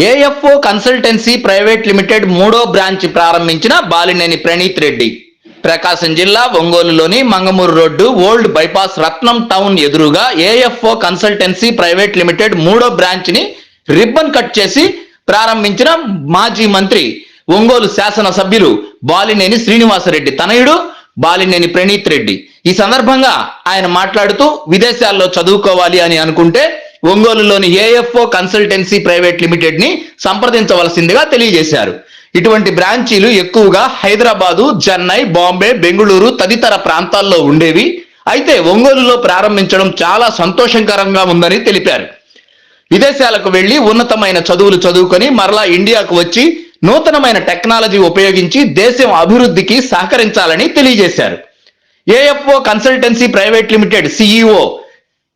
AFO consultancy private limited 3వ branch ప్రారంభించిన బాలినేని ప్రణీత్ రెడ్డి. ప్రకాశం జిల్లా ఒంగోలులోని మంగమూరు రోడ్డు ఓల్డ్ బైపాస్ రత్నం టౌన్ ఎదురుగా ఏఎఫ్ఓ కన్సల్టెన్సీ ప్రైవేట్ లిమిటెడ్ 3వ బ్రాంచ్ ని రిబ్బన్ కట్ చేసి ప్రారంభించిన మాజీ మంత్రి ఒంగోలు శాసనసభ్యులు బాలినేని శ్రీనివాసరెడ్డి తనయుడు బాలినేని ప్రణీత్ రెడ్డి. ఈ సందర్భంగా ఆయన మాట్లాడుతూ విదేశాల్లో చదువుకోవాలి అని అనుకుంటే ఒంగోలులోని ఏఎఫ్ఓ కన్సల్టెన్సీ ప్రైవేట్ లిమిటెడ్ ని సంప్రదించవలసిందిగా తెలియజేశారు. ఇటువంటి బ్రాంచీలు ఎక్కువగా హైదరాబాదు, చెన్నై, బాంబే, బెంగళూరు తదితర ప్రాంతాల్లో ఉండేవి. అయితే ఒంగోలులో ప్రారంభించడం చాలా సంతోషకరంగా ఉందని తెలిపారు. విదేశాలకు వెళ్లి ఉన్నతమైన చదువులు చదువుకొని మరలా ఇండియాకు వచ్చి నూతనమైన టెక్నాలజీ ఉపయోగించి దేశం అభివృద్ధికి సహకరించాలని తెలియజేశారు. AFO consultancy private limited CEO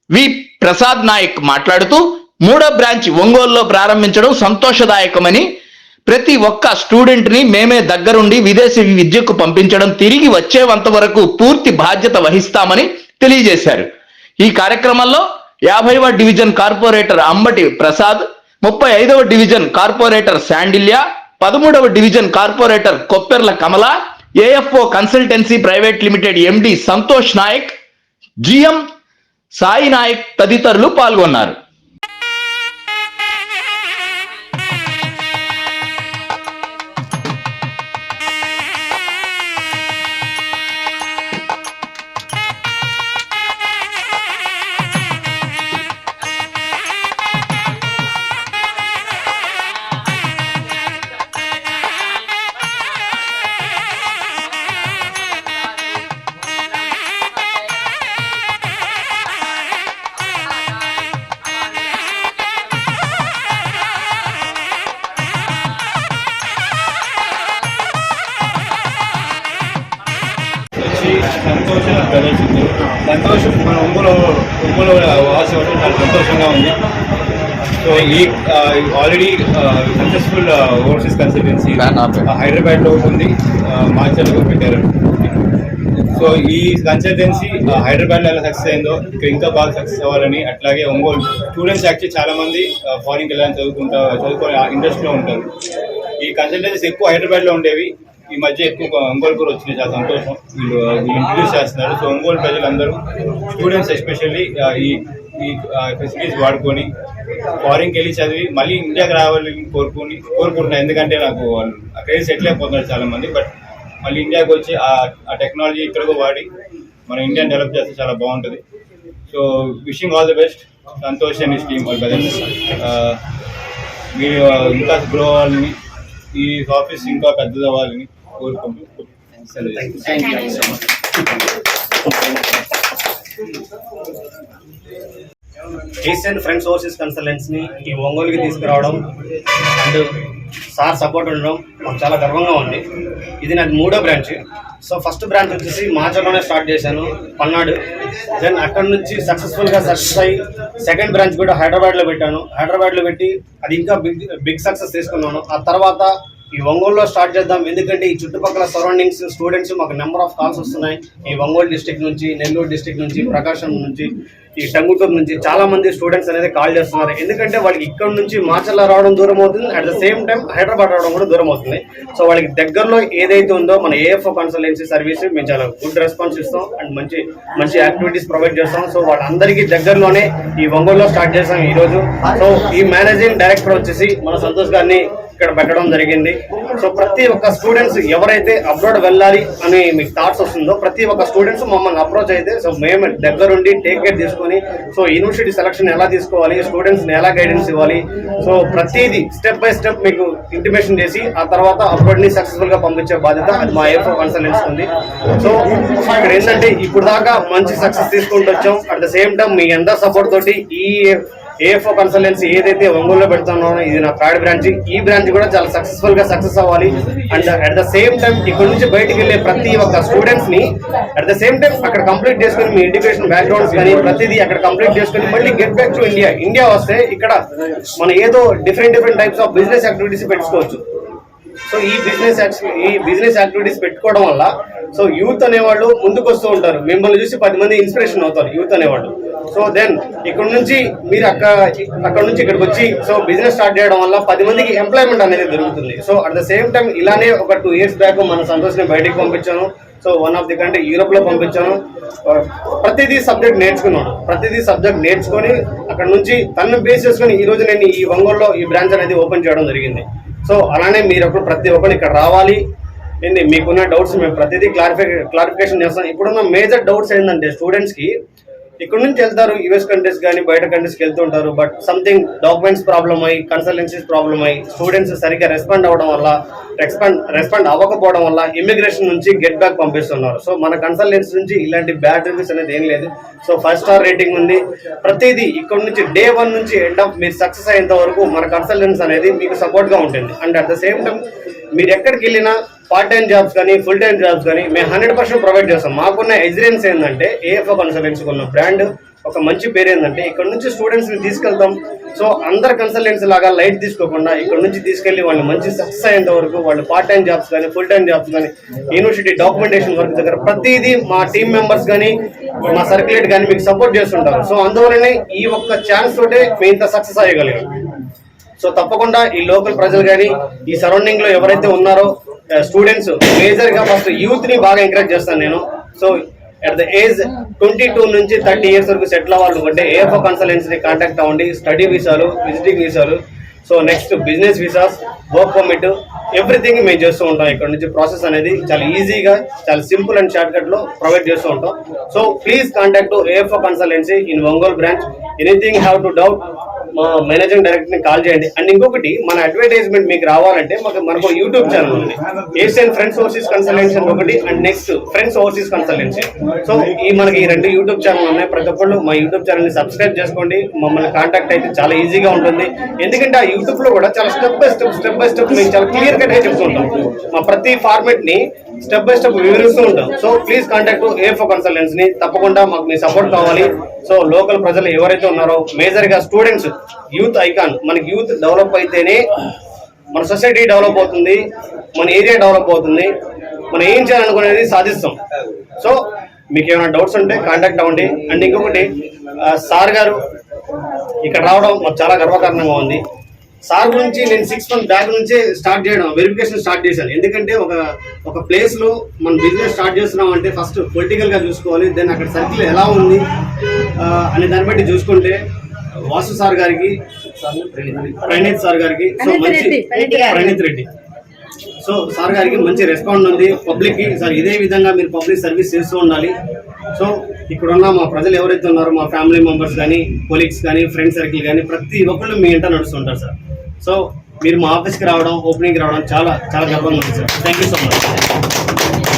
V Prasad Nayak మాట్లాడుతూ 3వ బ్రాంచ్ ఒంగోలులో ప్రారంభించడం సంతోషదాయకమని, ప్రతి ఒక్క స్టూడెంట్ ని మేమే దగ్గరుండి విదేశీ విద్యకు పంపించడం, తిరిగి వచ్చేంత వరకు పూర్తి బాధ్యత వహిస్తామని తెలియజేశారు. ఈ కార్యక్రమంలో 50వ డివిజన్ కార్పొరేటర్ అంబటి ప్రసాద్, 35వ డివిజన్ కార్పొరేటర్ శాండిల్య, 13వ division corporator Kopperla Kamala, AFO consultancy private limited MD Santosh Nayak, GM Sai Nayak తదితరులు పాల్గొన్నారు. సంతోషం మన ఒంగోలు వాసి అవ్వడం చాలా సంతోషంగా ఉంది. సో ఈ ఆల్రెడీ సక్సెస్ఫుల్ ఓవర్సీస్ కన్సల్టెన్సీ హైదరాబాద్లో ఉంది, మార్చర్లో పెట్టారు. సో ఈ కన్సల్టెన్సీ హైదరాబాద్లో ఎలా సక్సెస్ అయిందో ఇక్కడ ఇంకా బాగా సక్సెస్ అవ్వాలని, అట్లాగే ఒంగోలు స్టూడెంట్స్ యాక్చువల్లీ చాలా మంది ఫారిన్కి వెళ్ళాలని చదువుకునే ఇంట్రెస్ట్లో ఉంటారు. ఈ కన్సల్టెన్సీస్ ఎక్కువ హైదరాబాద్లో ఉండేవి, ఈ మధ్య ఎక్కువ ఒంగోలు కూడా వచ్చినాయి. చాలా సంతోషం, వీళ్ళు ఇంట్రడ్యూస్ చేస్తున్నారు. సో ఒంగోలు ప్రజలందరూ స్టూడెంట్స్ ఎస్పెషల్లీ ఈ ఫెసిలిటీస్ వాడుకొని ఫారిన్కి వెళ్ళి చదివి మళ్ళీ ఇండియాకి రావాలని కోరుకుంటున్నాను. ఎందుకంటే నాకు వాళ్ళు అక్కడే సెటిల్ అయిపోతున్నారు చాలా మంది. బట్ మళ్ళీ ఇండియాకి వచ్చి ఆ టెక్నాలజీ ఇక్కడ వాడి మన ఇండియాని డెవలప్ చేస్తే చాలా బాగుంటుంది. So wishing all the best Santosh and his team. మీరు ఇంకా గ్రో అవ్వాలని, ఈ ఆఫీస్ ఇంకా పెద్దదవ్వాలని కోరుకుంటూ ఏషియన్ ఫ్రెండ్స్ ఓవర్సీస్ కన్సల్టెన్సీని ఈ ఒంగోలుకి తీసుకురావడం అండ్ సార్ సపోర్ట్ ఉండడం మాకు చాలా గర్వంగా ఉంది. ఇది నాది 3వ బ్రాంచ్. సో ఫస్ట్ బ్రాంచ్ వచ్చేసి మాచర్లోనే స్టార్ట్ చేశాను, పల్నాడు. దెన్ అక్కడ నుంచి సక్సెస్ఫుల్గా సక్సెస్ అయ్యి సెకండ్ బ్రాంచ్ కూడా హైదరాబాద్లో పెట్టాను. హైదరాబాద్లో పెట్టి అది ఇంకా బిగ్ సక్సెస్ తీసుకున్నాను. ఆ తర్వాత ఈ ఒంగోలులో స్టార్ట్ చేద్దాం, ఎందుకంటే ఈ చుట్టుపక్కల సరౌండింగ్స్ స్టూడెంట్స్ మాకు నెంబర్ ఆఫ్ కాల్స్ వస్తున్నాయి. ఈ ఒంగోలు డిస్ట్రిక్ట్ నుంచి, నెల్లూరు డిస్ట్రిక్ట్ నుంచి, ప్రకాశం నుంచి, ఈ టంగుటూరు నుంచి చాలా మంది స్టూడెంట్స్ అనేది కాల్ చేస్తున్నారు. ఎందుకంటే వాళ్ళకి ఇక్కడ నుంచి మార్చర్ల రావడం దూరం అవుతుంది, at the same time Hyderabad రావడం కూడా దూరం అవుతుంది. సో వాళ్ళకి దగ్గరలో ఏదైతే ఉందో మన ఏఎఫ్ఓ కన్సల్టెన్సీ సర్వీస్ మేము చాలా గుడ్ రెస్పాన్స్ ఇస్తాం అండ్ మంచి యాక్టివిటీస్ ప్రొవైడ్ చేస్తాం. సో వాళ్ళందరికీ దగ్గరలోనే ఈ ఒంగోలులో స్టార్ట్ చేస్తాం ఈరోజు. సో ఈ మేనేజింగ్ డైరెక్టర్ వచ్చేసి మన సంతోష్ గారిని ఇక్కడ పెట్టడం జరిగింది. సో ప్రతి ఒక్క స్టూడెంట్స్ ఎవరైతే అబ్రాడ్ వెళ్ళాలి అని మీకు థాట్స్ వస్తుందో ప్రతి ఒక్క స్టూడెంట్స్ మమ్మల్ని అప్రోచ్ అయితే సో మేము దగ్గరుండి టేక్ కేర్ తీసుకొని సో యూనివర్సిటీ సెలక్షన్ ఎలా తీసుకోవాలి, స్టూడెంట్స్ని ఎలా గైడెన్స్ ఇవ్వాలి, సో ప్రతిదీ స్టెప్ బై స్టెప్ మీకు ఇంటిమేషన్ చేసి ఆ తర్వాత అబ్రాడ్ని సక్సెస్ఫుల్గా పంపించే బాధ్యత అది మా ఏఎఫ్ఓ కన్సల్టెన్సీ ఉంది. సో ఇక్కడ ఏంటంటే ఇప్పుడు దాకా మంచి సక్సెస్ తీసుకుంటూ వచ్చాం. అట్ ద సేమ్ టైం మీ అందరి సపోర్ట్ తోటి ఈ ఏఎఫ్ఓ కన్సల్టెన్సీ ఏదైతే ఒంగోలులో పెడుతున్నానో ఇది నా 3rd బ్రాంచ్. ఈ బ్రాంచ్ కూడా చాలా సక్సెస్ఫుల్ గా సక్సెస్ అవ్వాలి and at the same time ఇక్కడ నుంచి బయటకు వెళ్ళే ప్రతి ఒక్క స్టూడెంట్స్ ని అట్ ద సేమ్ టైం అక్కడ కంప్లీట్ చేసుకుని మీ ఎడ్యుకేషన్ బ్యాక్గ్రౌండ్స్ కానీ ప్రతిదీ అక్కడ కంప్లీట్ చేసుకుని మళ్ళీ గెట్ బ్యాక్ టు ఇండియా వస్తే ఇక్కడ మనం ఏదో different types of business activities పెట్టుకోవచ్చు. సో ఈ బిజినెస్ యాక్టివిటీస్ పెట్టుకోవడం వల్ల సో యూత్ అనేవాళ్ళు ముందుకు వస్తూ ఉంటారు, మిమ్మల్ని చూసి 10 మంది ఇన్స్పిరేషన్ అవుతారు యూత్ అనేవాళ్ళు. సో దెన్ ఇక్కడ నుంచి మీరు అక్కడ నుంచి ఇక్కడికి వచ్చి సో బిజినెస్ స్టార్ట్ చేయడం వల్ల 10 మందికి ఎంప్లాయ్మెంట్ అనేది దొరుకుతుంది. So at the same time ఇలానే ఒక 2 years బ్యాక్ మన సంతోష్ని బయటికి పంపించాను. So one of the country Europe లో పంపించాను. ప్రతిదీ సబ్జెక్ట్ నేర్చుకున్నాడు, ప్రతిదీ సబ్జెక్ట్ నేర్చుకొని అక్కడ నుంచి తను బేస్ చేసుకొని ఈ రోజు నేను ఈ ఒంగోలులో ఈ బ్రాంచ్ అనేది ఓపెన్ చేయడం జరిగింది. సో అలానే మీరు ప్రతి ఒక్కరు ఇక్కడ రావాలి. ఏంటి మీకున్న డౌట్స్ మేము ప్రతిదీ క్లారిఫికేషన్ చేస్తాం. ఇప్పుడున్న మేజర్ డౌట్స్ ఏంటంటే స్టూడెంట్స్కి ఇక్కడ నుంచి వెళ్తారు యూఎస్ కంట్రీస్ కానీ బయట కంట్రీస్కి వెళ్తుంటారు, బట్ సంథింగ్ డాక్యుమెంట్స్ ప్రాబ్లమ్ అయ్యి కన్సల్టెన్సీస్ ప్రాబ్లమ్ అయ్యి స్టూడెంట్స్ సరిగ్గా రెస్పాండ్ అవ్వడం వల్ల రెస్పాండ్ అవ్వకపోవడం వల్ల ఇమిగ్రేషన్ నుంచి గెట్ బ్యాక్ పంపిస్తున్నారు. సో మన కన్సల్టెన్సీ నుంచి ఇలాంటి బ్యాడ్ రివ్యూస్ అనేది ఏం లేదు. సో 5 star రేటింగ్ ఉంది. ప్రతిదీ ఇక్కడ నుంచి day 1 నుంచి ఎండ్ ఆఫ్ మీరు సక్సెస్ అయ్యేంత వరకు మన కన్సల్టెన్సీ అనేది మీకు సపోర్ట్గా ఉంటుంది. And at the same time మీరు ఎక్కడికి వెళ్ళినా పార్ట్ టైం జాబ్స్ కానీ ఫుల్ టైం జాబ్స్ కానీ మేము 100% ప్రొవైడ్ చేస్తాం. మాకున్న ఎక్స్పీరియన్స్ ఏంటంటే ఏఎఫ్ఓ కన్సల్టెన్సీకి ఉన్న బ్రాండ్ ఒక మంచి పేరు ఏంటంటే ఇక్కడ నుంచి స్టూడెంట్స్ని తీసుకెళ్తాం. సో అందరు కన్సల్టెన్సీ లాగా లైట్ తీసుకోకుండా ఇక్కడ నుంచి తీసుకెళ్లి వాళ్ళు మంచి సక్సెస్ అయ్యేంత వరకు వాళ్ళు పార్ట్ టైం జాబ్స్ కానీ ఫుల్ టైం జాబ్స్ కానీ యూనివర్సిటీ డాక్యుమెంటేషన్ వర్క్ దగ్గర ప్రతిదీ మా టీమ్ మెంబర్స్ కానీ మా సర్క్యులేట్ కానీ మీకు సపోర్ట్ చేస్తుంటారు. సో అందువల్లనే ఈ ఒక్క ఛాన్స్ తోటే మేము ఇంత సక్సెస్ అయ్యగలిగాం. సో తప్పకుండా ఈ లోకల్ ప్రజలు కానీ ఈ సరౌండింగ్ లో ఎవరైతే ఉన్నారో స్టూడెంట్స్ మేజర్ గా ఫస్ట్ యూత్ ని బాగా ఎంకరేజ్ చేస్తాను నేను. సో అట్ ద ఏజ్ 22 నుంచి 30 years వరకు సెటిల్ అవ్వాలి అంటే ఏఎఫ్ఓ కన్సల్టెన్సీని కాంటాక్ట్ అవ్వండి. స్టడీ వీసాలు, విజిటింగ్ వీసాలు, so next business visas, work permit, everything మేము చేస్తూ ఉంటాం. ఇక్కడ నుంచి ప్రాసెస్ అనేది చాలా ఈజీగా చాలా సింపుల్ అండ్ షార్ట్ కట్ లో ప్రొవైడ్ చేస్తూ ఉంటాం. So please contact AFO consultancy in Ongole branch. Anything have to doubt మా మేనేజింగ్ డైరెక్టర్ ని కాల్ చేయండి. అండ్ ఇంకొకటి మన అడ్వర్టైజ్మెంట్ మీకు రావాలంటే మనకు యూట్యూబ్ ఛానల్ ఉంది, ఏషియన్ ఫ్రెండ్స్ ఓవర్సీస్ కన్సల్టెన్సీ ఒకటి and next friends overseas consultancy. So మనకి ఈ 2 యూట్యూబ్ ఛానల్ ఉన్నాయి. ప్రతి ఒక్కళ్ళు మా యూట్యూబ్ ఛానల్ ని సబ్స్క్రైబ్ చేసుకోండి. మమ్మల్ని కాంటాక్ట్ అయితే చాలా ఈజీగా ఉంటుంది. ఎందుకంటే ఆ యూట్యూబ్ లో కూడా చాలా స్టెప్ బై స్టెప్ మేము చాలా క్లియర్ కట్ గా చెప్తుంటాం. మా ప్రతి ఫార్మేట్ ని స్టెప్ బై స్టెప్ వివరిస్తూ ఉంటాం. So please contact AFO consultancy ని. తప్పకుండా మాకు మీ సపోర్ట్ కావాలి. సో లోకల్ ప్రజలు ఎవరైతే ఉన్నారో మేజర్ గా స్టూడెంట్స్, యూత్ ఐకాన్. మనకి యూత్ డెవలప్ అయితేనే మన సొసైటీ డెవలప్ అవుతుంది, మన ఏరియా డెవలప్ అవుతుంది, మనం ఏం చేయాలనుకునేది సాధిస్తాం. సో మీకు ఏమైనా డౌట్స్ ఉంటే కాంటాక్ట్ అవ్వండి. అండ్ ఇంకొకటి సార్ గారు ఇక్కడ రావడం మాకు చాలా గర్వకారణంగా ఉంది. సార్ గురించి నేను 6 months బ్యాక్ నుంచే స్టార్ట్ చేయడం, వెరిఫికేషన్ స్టార్ట్ చేశాను. ఎందుకంటే ఒక ప్లేస్ లో మనం బిజినెస్ స్టార్ట్ చేస్తున్నాం అంటే ఫస్ట్ పొలిటికల్ గా చూసుకోవాలి, దెన్ అక్కడ సర్కిల్ ఎలా ఉంది అనే దాన్ని బట్టి చూసుకుంటే వాసు సార్ గారికి, ప్రణీత్ సార్ గారికి, సో మంచి ప్రణీత్ రెడ్డి, సో సార్ గారికి మంచి రెస్పాండ్ ఉంది పబ్లిక్ కి. సార్ ఇదే విధంగా మీరు పబ్లిక్ సర్వీస్ చేస్తూ ఉండాలి. సో ఇక్కడున్న మా ప్రజలు ఎవరైతే ఉన్నారో మా ఫ్యామిలీ మెంబర్స్ కానీ కొలీగ్స్ కానీ ఫ్రెండ్ సర్కిల్ కానీ ప్రతి ఒక్కళ్ళు మీ ఇంట నడుస్తుంటారు సార్. సో మీరు మా ఆఫీస్కి రావడం, ఓపెనింగ్కి రావడం చాలా చాలా గర్వంగా ఉంది sir. Thank you so much.